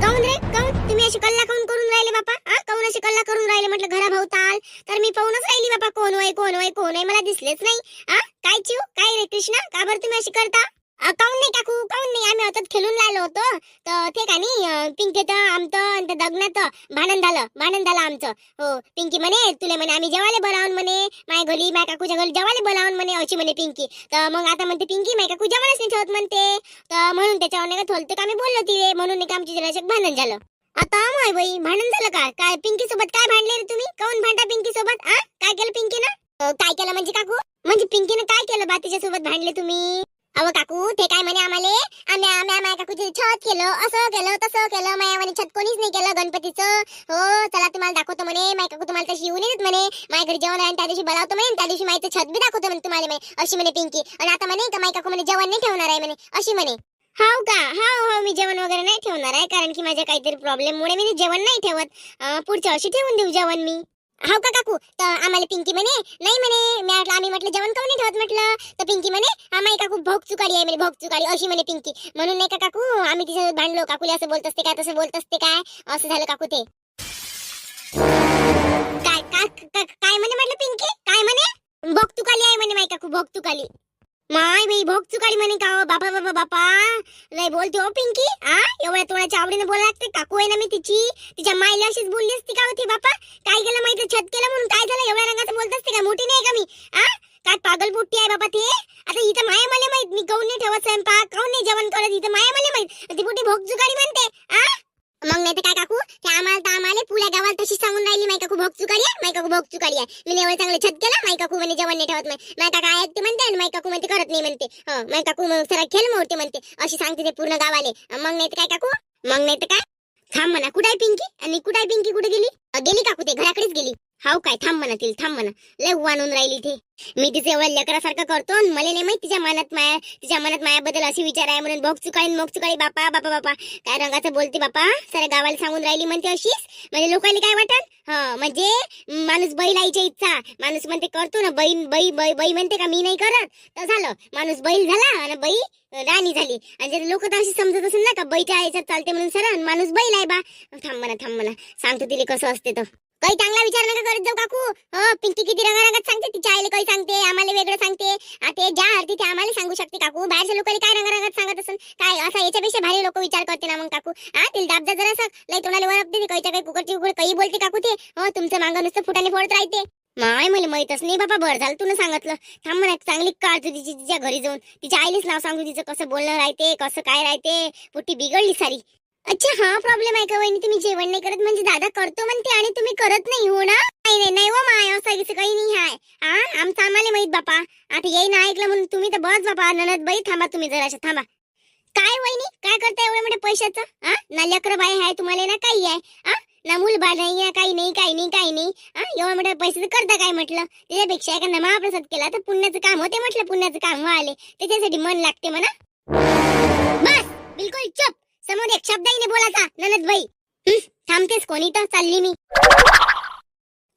काऊन रे काऊन तुम्ही अशी कल्ला काऊन करून राहिले बापा? काऊन अशी कल्ला करून राहिले म्हटलं घरा भोवताल? तर मी पाहूनच राहिली बापा कोण होय कोण होय कोण होय मला दिसलेच नाही. काय चिव काय रे कृष्णा का बरं तुम्ही अशी करता? काऊन नाही काकू काऊन नाही आम्ही आता खेळून राहिलो होतो तर ते का नाही पिंकीचं आमचं आणि त्या दगनाचं भांडण झालं आमचं. हो पिंकी म्हणे तुला म्हणे आम्ही जेवायला बोलावून म्हणे माझ्या घरी माझ्या काकूच्या घरी जेवायला बोलावून म्हणे अशी म्हणे पिंकी. तर मग आता म्हणते पिंकी माझ्या काकू जेवायलाच नाही ठेवत म्हणते. तर म्हणून त्याच्यावर नाही का थोलते का आम्ही बोललो तिथे म्हणून नाही का आमची जरा भांडण झालं. आता माय बाई भांडण झालं का? काय पिंकी सोबत काय भांडले रे तुम्ही? काऊन भांडा पिंकी सोबत? काय केलं पिंकीनं? काय केलं म्हणजे काकू? म्हणजे पिंकीनं काय केलं बा तिच्या सोबत भांडले तुम्ही? अहो काकू ते काय म्हणे आम्हाला आम्ही माझ्या काकूची छत केलं असं केलं तसं केलं मायावानी छत कोणीच नाही केलं गणपतीचं. हो चला तुम्हाला दाखवतो म्हणे माझ्या काकू तुम्हाला तशी येऊन येत म्हणे माझ्या घरी जेवण आहे त्या दिवशी बोलावतो म्हणे त्या दिवशी माहिती छत बी दाखवतो म्हणे तुम्हाला म्हणे अशी म्हणे पिंकी. आणि आता म्हणे का माझ्या काकू म्हणे जेवण नाही ठेवणार आहे म्हणे अशी म्हणे. हाव का? हो मी जेवण वगैरे नाही ठेवणार आहे कारण की माझ्या काहीतरी प्रॉब्लेम मुळे मी जेवण नाही ठेवत. पुढच्या वर्षी ठेवून देऊ जेवण मी. हाव का काकू? तर आम्हाला पिंकी म्हणे नाही म्हणे मी आम्ही म्हटलं जेवण काऊन नाही ठेवत म्हटलं. तर पिंकी म्हणे आम्ही काकू भोग चुकाडी आहे म्हणे भोग चुकाडी अशी म्हणे पिंकी. म्हणून नाही का काकू आम्ही तिच्यासोबत भांडलो. काकूला असं बोलत असते काय तसं बोलत असते काय असं झालं काकू ते. काय काय म्हणे म्हटलं पिंकी काय म्हणे? भोग चुकाली आहे म्हणे माय काकू भोग चुकाली. माय बाई भोग चुकाडी म्हणे का? बापा बापा बापा लय बोलते हो पिंकी. एवढ्या तोळ्याच्या आवडीने बोला लागते. काकू आहे ना मी तिच्या मायला अशीच बोलली असती का होती बापा? काय केलं माहिती छत केलं म्हणून काय झालं एवढ्या रंगाचं बोलत असते का? मोठी नाही का मी? काय पागल बुट्टी आहे बाबा ते. आता इथं माया मला माहित मी काऊन नाही ठेवत स्वयंपाक काऊन नाही जेवण करत इथं माया मला माहित ती बुट्टी भोग चुकाडी म्हणते. मग नाही तर काय काकू ते आम्हाला पुऱ्या गावाला तशी सांगून राहिली माय काकू भोग चुकाडी आहे माय काकू भोग चुकाडी आहे मी एवढं चांगलं छत केलं माय काकू म्हणे जेवण नाही ठेवत माय काका ऐकते म्हणते आणि माय काकू म्हणते करत नाही म्हणते. माय काकू मग सरा खेळ मोडते म्हणते अशी सांगते ते पूर्ण गावाले. मग नाही तर काय काकू? मग नाही तर काय? थांब म्हणा कुठे आहे पिंकी? आणि कुठे आहे पिंकी कुठे गेली? गेली काकू ते घराकडेच गेली. हाव काय? थांब म्हणा तिला थांब म्हणा लय वाणून राहिली ते. मी तिचे एवढ्या लेकरासारखं करतो आणि मला नाही माहित तिच्या मनात मायाबद्दल अशी विचार आहे म्हणून भोग चुकाळी बापा बापा बापा काय रंगाचं बोलते बापा. साऱ्या गावाला सांगून राहिली म्हणते अशीच म्हणजे लोकांनी काय वाटत? म्हणजे माणूस बैल आईच्या इच्छा माणूस म्हणते करतो ना बाई म्हणते का मी नाही करत तर झालं माणूस बैल झाला आणि बाई राणी झाली. आणि लोक तर अशी समजत असेल ना का बाईच्या याच्यात चालते म्हणून सर माणूस बैल आहे बा. थांब म्हणा सांगतो तिला कसं असते तर. काही चांगला विचार नका करत जाऊ काकू. पिंकी किती रंगारंगात सांगते तिच्या आईला काही सांगते आम्हाला वेगळं सांगते. ते ज्या हरती ते आम्हाला सांगू शकते काकू. बाहेरच्या लोकांनी काय रंगारंगात सांगत असेल काय असं याच्यापेक्षा भारी लोक विचार करते ना मग काकू. तिला दाबदा जरा असं लई तोंडाला वळपते काहीच्या काही कुकडची उघड काही बोलते काकू ते. तुमचं मागं नुसतं फुटाने फोडत राहते. माय मला माहितच नाही बाबा बरं झालं तुला सांगितलं. थांब म्हणा चांगली काढतो तिच्या घरी जाऊन तिच्या आईलाच नाव सांगू तिचं कसं बोलणं राहते कसं काय राहते. पुटी बिघडली सारी. अच्छा हा प्रॉब्लेम आहे का वहिनी? तुम्ही जेवण नाही करत म्हणजे दादा करतो म्हणते आणि तुम्ही करत नाही हो ना? नाही हो माय असं काही नाही आहे. आमचं आम्हाला माहित बापा. आता येई ना ऐकलं म्हणून तुम्ही तर बस बापा ननद बाई थांबा तुम्ही जराशा थांबा. काय वहिनी काय करता एवढ्या मोठ्या पैशाचं? ना लेकरं बाई आहे तुम्हाला ना काही आहे ना मूलबाळ नाही आहे काही नाही. एवढ्या मोठ्या पैशाचं करता काय म्हटलं? त्याच्यापेक्षा एखादा महाप्रसाद केला तर पुण्याचं काम होते म्हटलं पुण्याचं काम व्हायले त्याच्यासाठी मन लागते म्हणा. बस बिलकुल चुप. समोर एक शब्दही नाही बोलायचा ननद बाई. थांबतेस कोणी तर चालली मी.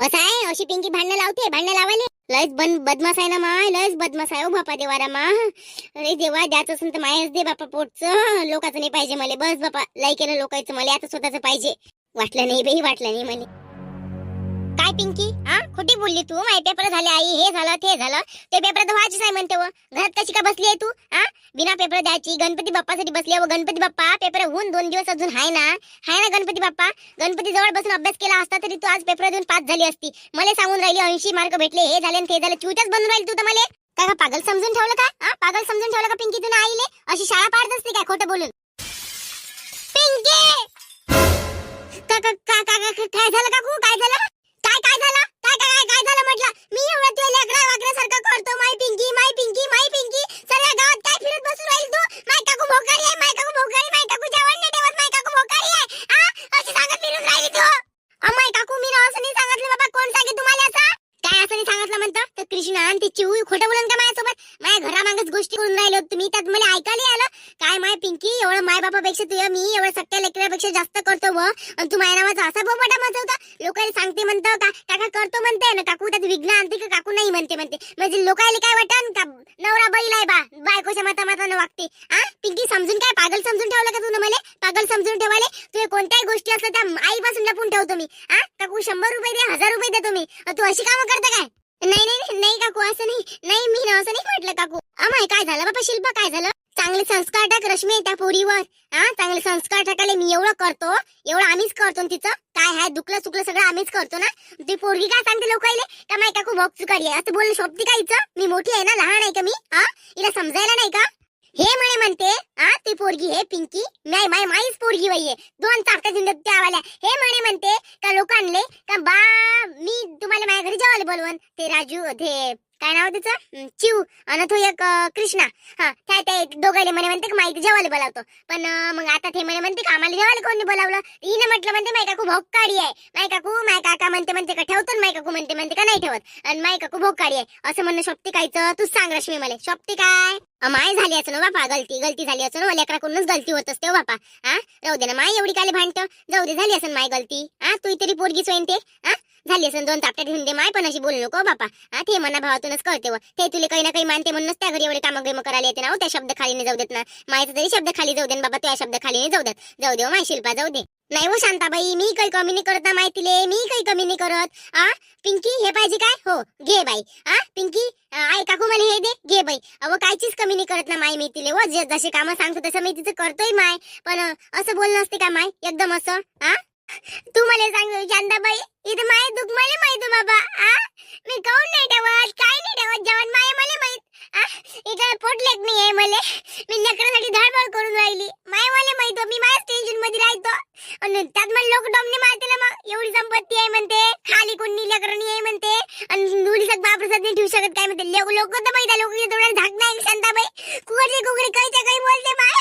असं आहे अशी पिंकी भांडणं लावायला लयच बदमाश आहे ना माय लयच बदमाश आहे. बापा देवारा मा अरे देवा द्यायचं असेल तर मायच दे बापा पोटचं लोकांचं नाही पाहिजे मला. बस बापा लय केलं लोकांचं मला आता स्वतःच पाहिजे. वाटलं नाही म्हणे. काय पिंकी खोटी बोलली तू? माझे पेपर झाले आई हे झालं ते झालं. ते पेपर तर व्हायचेच आहे म्हणते व घरात कशी का बसली आहे तू? बिना पेपर द्यायची गणपती बाप्पासाठी बसली आहे. गणपती बाप्पा पेपर होऊन 2 दिवस अजून आहे ना गणपती बाप्पा. गणपती जवळ बसून अभ्यास केला असता तरी तू आज पेपर देऊन पास झाली असती. मला सांगून राहिली 80 मार्क भेटले हे झाले ते झालं. चुईटच बनून राहिली तू तर मला. काय का पागल समजून ठेवलं का? पागल समजून ठेवलं का पिंकी तू आईले? अशी शाळा पाडत असते काय खोटं बोलून? पिंकी काय झालं काकू? काय झालं? काय झालं? काय झालं म्हटलं? मी एवढं तुला लेकरा वागण्यासारखं करतो माय पिंकी सगळ्या गावात काय फिरत बसून राहील तू? माय काकू भोकाडी आहे माय काकू जेवण नाही ठेवत माय काकू भोकाडी आहे. अशी सांगत फिरून राहिली तू. माय काकू मी असं नाही सांगितलं बाबा. कोण सांगे तुम्हाला असं? काय असं नाही सांगितलं म्हणतं? तर कृष्णा आणि ती चिऊ खोटं बोलून का माझ्यासोबत? माझ्या घरामागच गोष्टी करून राहिले तुम्ही त्यात मला ऐकायला आलं काय? माय पिंकी एवढं माय बापापेक्षा तुझ्या मी एवढ्या सट्ट्या लेकरापेक्षा जास्त करतो व आणि तू माझ्या नावाचा असा बोबाटा मचवता लोकांना सांगते म्हणतो का काका करतो म्हणते ना काकू त्यात विघ्न आणते का काकू नाही म्हणते म्हणजे लोकांना काय वाटन का नवरा बैल आहे बायकोच्या मतामतानं वागते पिंकी समजून काय पागल समजून ठेवलं का तू मला पागल समजून ठेवाले तुझे कोणत्याही गोष्टी असल्या त्या आईपासून लपून ठेवतो मी काकू 100 रुपये दे 1000 रुपये देतो मी तू अशी कामं करता काय नाही नाही नाही काकू असं नाही मी ना असं नाही म्हटलं काकू अमाय काय झालं बाबा शिल्पा काय झालं चांगले संस्कार टाक रश्मी त्या पोरीवर चांगले संस्कार टाकायला मी एवढं करतो एवढं आम्हीच करतो तिचं काय आहे दुखलं चुकलं सगळं आम्हीच करतो ना ती पोरगी काय सांगते लोकायले का माय काकू भोग चुकाली आहे असं बोलणं शोभती का हिचं मी मोठी आहे ना लहान आहे का मी हिला समजायला नाही का हे म्हणे म्हणते ती पोरगी हे पिंकी माईच पोरगी वय दोन चाकत्या जिंदत त्यावाल्या हे म्हणे म्हणते का लोकांले का बा मी तुम्हाला माझ्या घरी जेवायला बोलवन ते राजू ते काय नाव त्याचं चिव आणि तो एक कृष्णा त्या दोघांले म्हणे म्हणते की माहिती जेवायला बोलावतो पण मग आता ते म्हणे म्हणते का आम्हाला जेवायला कोणी बोलावलं हिने म्हटलं म्हणते माय काकू भोगकाडी आहे माय काका म्हणते का ठेवतो माय काकू म्हणते का नाही ठेवत आणि माय काकू भोगकाडी आहे असं म्हणणं शोभते कायचं तूच सांग रश्मी मला शोभते काय माय झाली असं ना बापा गलती झाली असं ना लेकराकडूनच गलती होत असते बापा राहू दे ना माय एवढी काले भांडतं जाऊ दे झाली असं माय गलती तू तरी पोरगी सोयन ते झाली असं 2 चापट्या ठेवून दे माय पण अशी बोलू नको बापा ते मना भावातूनच कळते व ते तुला काही ना काही मानते म्हणूनच त्या घरी एवढे कामं करायला येते ना त्या शब्द खाली नाही जाऊ देत ना मायचा तरी शब्द खाली जाऊ दे बाबा त्या शब्द खाली नाही जाऊ दे माय शिल्पा जाऊ दे नाही हो शांताबाई मी काही कमी नाही करत ना माहितीले मी काही कमी नाही करत पिंकी हे पाहिजे काय हो घे बाई पिंकी आई काकू मला हे दे घे बाई अव कायचीच कमी नाही करत ना माय मी तिले व जसे कामं सांगतो तसं मी तिचं करतोय माय पण असं बोलणं असते का माय एकदम असं तू मला सांग शांताबाई इथं माय दुःख मला माहित बाबा मी काऊन नाही ठेवत काय नाही ठेवत जेवण माय मला माहित इथं पोटलेक नाही आहे मला मी लेकरासाठी धडपड करून राहिली माय मला माहित मी माझ्याच टेन्शन मध्ये राहतो आणि त्यात मला लोक डोमने मारते ना मग एवढी संपत्ती आहे म्हणते खाली कोणी लेकरणी आहे म्हणते आणि मुली सग बाप्रसाद नाही ठेवू शकत काय म्हणते लोक तर माहिती लोक थोडं झाक नाही शांताबाई कुकडे काहीच्या काही बोलते माय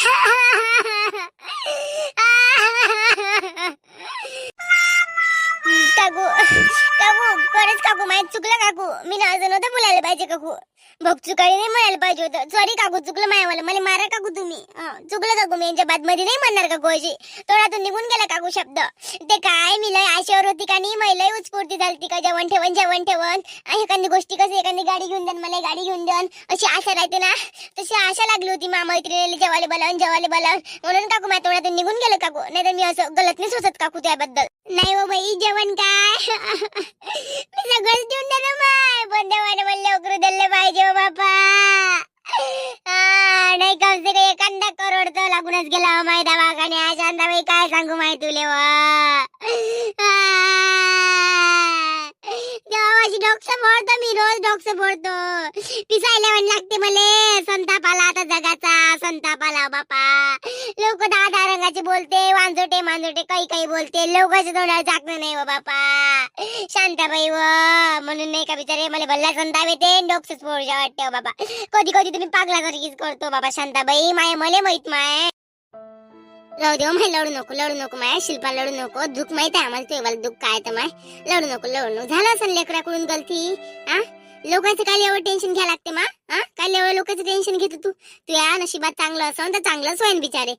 काकू खरंच काकू माहित चुकलं काकू मी ना असं नव्हतं बोलायला पाहिजे काकू भोग चुकाळी नाही म्हणायला पाहिजे होतं सॉरी काकू चुकलं मायावाला मला मारा काकू तुम्ही चुकलं काकू मी यांच्या बादमध्ये नाही म्हणणार काकू अशी तोडातून निघून गेला काकू शब्द ते काय मी लय आशेवर होती का नाही महिला उत्स्फूर्ती झालती का जेवण ठेवण एखादी गोष्टी कसं एखादी गाडी घेऊन द्या मला गाडी घेऊन द्या अशी आशा राहते ना तशी आशा लागली होती मैत्रिणीला जेवायला बोलावून म्हणून काकू माझ्या तोडातून निघून गेलं काकू नाही तर मी असं गलत नाही सोचत काकू त्याबद्दल नाही हो बाई जेवण काय मी सगळंच देऊन देणार माय पण देवाने मला लवकर दिले पाहिजे हो बापा नाही कम से कम 1 करोड तर लागूनच गेला माय दवाखान्यात शांताबाई काय सांगू माय तुले जेव्हा डॉक्टर फोडतो मी रोज डॉक्टर फोडतो पिसायला म्हण लागते मले संताप आला आता जगाचा संताप आला बापा लोक 10 रंगाचे बोलते वांजोटे काही बोलते लोकांच्या तोंडाला झाकणं नाही व बापा शांताबाई व म्हणून नाही का बिचारे मला भल्ला संताप येते डॉक्टर फोडजा वाटते बाबा कधी तुम्ही पागलासारखीच करतो बाबा शांताबाई माय मले माहित माय राहू दे माय लढू नको माय शिल्पा लढू नको दुःख माहित आहे आम्हाला तुझ्या दुःख काय तर माय लढू नको झालं असं लेकराकडून गलती लोकांचं काय एवढं टेन्शन घ्या लागते मा काय एवढं लोकांचं टेन्शन घेतो तू या नशिबात चांगलं असं तर चांगलंच होईन बिचारे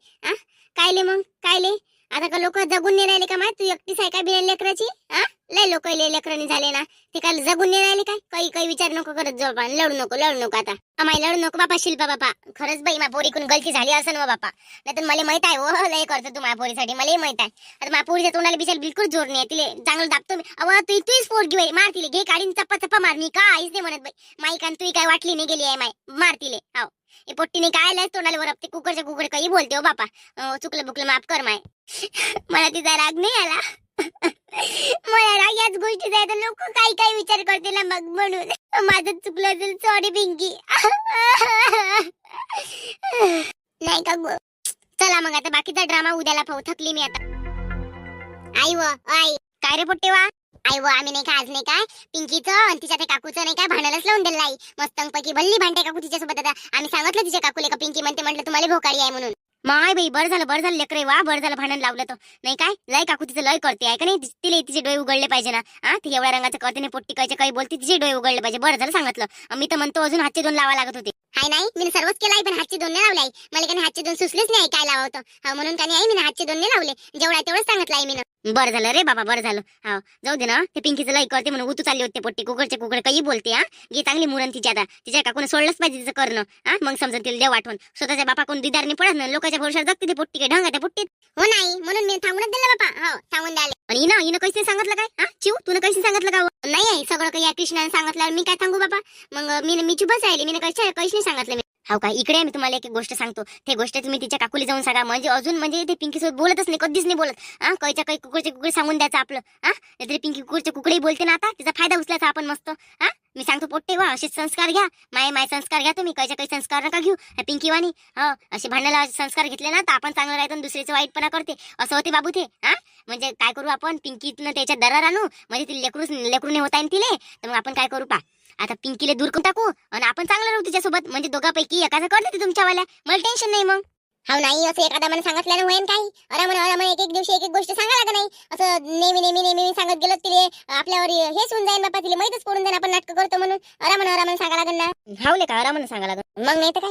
कायले आता का लोक जगून नाही राहिले का माय तू एकटीच आहे काय बिना लेकराची लय लोक लेकरांनी झाले ना ते काय जगून नाही राहिले काय काही विचार नको करत जाऊ बा लढू नको आता अमाय लढू नको बापा शिल्पा बापा खरंच बाई माझ्या पोरीकडून गलती झाली असं ना बापा नाही तर मला माहित आहे हो लय करतो तू माझ्या पोरीसाठी मलाही माहित आहे आता माझ्या पोरीच्या तोंडाला बिचार बिलकुल जोर नाही तिले चांगलं दाबतो मी अव तूच पोरगी बाई मार तिले घे काढीन चप्पा मार मी काहीच नाही म्हणत बाई माई कान तू काय वाटली नाही गेली आहे माय मार तिले हाव हे पोट्टीने काय लय तोंडाला वरपते कुकडे काही बोलते हो बापा चुकलं बुकलं माफ कर माय मला तिचा राग नाही आला मला राग याच गोष्टीचा आहे तर लोक काही विचार करते ना मग म्हणून माझं चुकलं असेल सॉरी पिंकी नाही का चला मग आता बाकीचा ड्रामा उद्याला पाहू थकली मी आता आई काय रे पोट्टे वा आई व आम्ही नाही का आज नाही काय पिंकीचं आणि तिच्या त्या काकूचं नाही काय भांडणच लावून दिलं आई मस्तंपैकी भल्ली भांडते काकू तिच्यासोबत आता आम्ही सांगितलं तिच्या काकूले का पिंकी म्हणते म्हटलं तुम्हाला भोकाळी आहे म्हणून माय बाई बरं झालं लेकरे वा बरं झालं भांडण लावलं तर नाही काय लय काकू तिचं लय करते आहे का नाही तिला तिचे डोळे उघडले पाहिजे ना ती एवढ्या रंगाचं करते नाही पोट्टी काही बोलते तिचे डोळे उघडले पाहिजे बरं झालं सांगितलं मी तर म्हणतो अजून हातचे 2 लावा लागत होते हाय नाही मी सर्वच केलं आहे पण हातचे दोन नाही लावले आई. मला काही हातचे दोन सुचलेच नाही काय लावा होतं. हा म्हणून काही आई मी हातचे दोन नाही लावले. जेवढा आहे तेवढंच सांगितलं आहे मी. बरं झालं रे बाबा बरं झालं. हा जाऊ दे ना ते पिंकीचं लई करते म्हणून उतू चालली होते पोट्टी कुकडचे कुकड काही बोलते. हा गी चांगली मुरण तिची आता तिच्या काकून सोडलंच पाहिजे तिचं करणं. हा मग समजा तिला देव आठवण स्वतःच्या बापा कोण दिदारने पडत ना लोकांच्या भरोशावर जगते ते पोट्टी काय ढंगा त्या पोट्टीत. हो नाही म्हणून मी थांबूनच दिलं बापा. हो सांगून द्याले. आणि हिनं कशी सांगितलं काय. हा चिव तुला कशी सांगितलं का नाही आहे सगळं काही या कृष्णाने सांगितलं मी काय सांगू बापा. मग मी चुपच राहिली मी कशी नाही सांगितलं. हो का इकडे मी तुम्हाला एक गोष्ट सांगतो. ते गोष्ट तुम्ही तिच्या काकुली जाऊन सांगा म्हणजे अजून म्हणजे ते पिंकी सोबत बोलतच नाही कधीच नाही बोलत. हा कायच्या काही कुकडचे कुकडे सांगून द्यायचं आपलं. हा नाहीतरी पिंकी कुकडचे कुकडे बोलते ना आता तिचा फायदा उचलायचा आपण मस्त. हा मी सांगतो पोट्टे वा असे संस्कार घ्या माय संस्कार घ्या तुम्ही कायच्या काही संस्कार नका घेऊ पिंकी वाणी. हा असे भांडणाला संस्कार घेतले ना तर आपण चांगलं राहतो दुसरीचं वाईटपणा करते असं होते बाबू ते. हा म्हणजे काय करू आपण पिंकीतनं त्याच्या दरार आणू म्हणजे ती लेकरूने होता येईल तिले तर मग आपण काय करू पा आता पिंकीला दूर करून टाकू आणि आपण चांगलं राहू तिच्यासोबत म्हणजे दोघांपैकी एकाचं करते तुमच्यावाल्या मला टेन्शन नाही मग. हो नाही असं एखादा मला सांगितल्यानं होईन काही अरा एक एक दिवशी एक एक गोष्ट सांगा लागत नाही असं नेहमी सांगत गेलो तिले आपल्यावर हेच होऊन जाईल बापा तिला माहितच पडून जाईल आपण नाटक करतो म्हणून अरा सांगा लागत ना. हावले का अरा सांगा लागत मग नाही तर काय.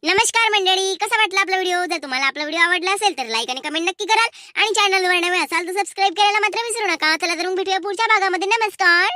नमस्कार मंडळी कसा वाटला आपला व्हिडिओ. जर तुम्हाला आपला व्हिडिओ आवडला असेल तर लाईक आणि कमेंट नक्की कराल आणि चॅनलवर नवे असाल तर सबस्क्राईब करायला मात्र विसरू नका. चला तर मग भेटूया पुढच्या भागामध्ये. नमस्कार.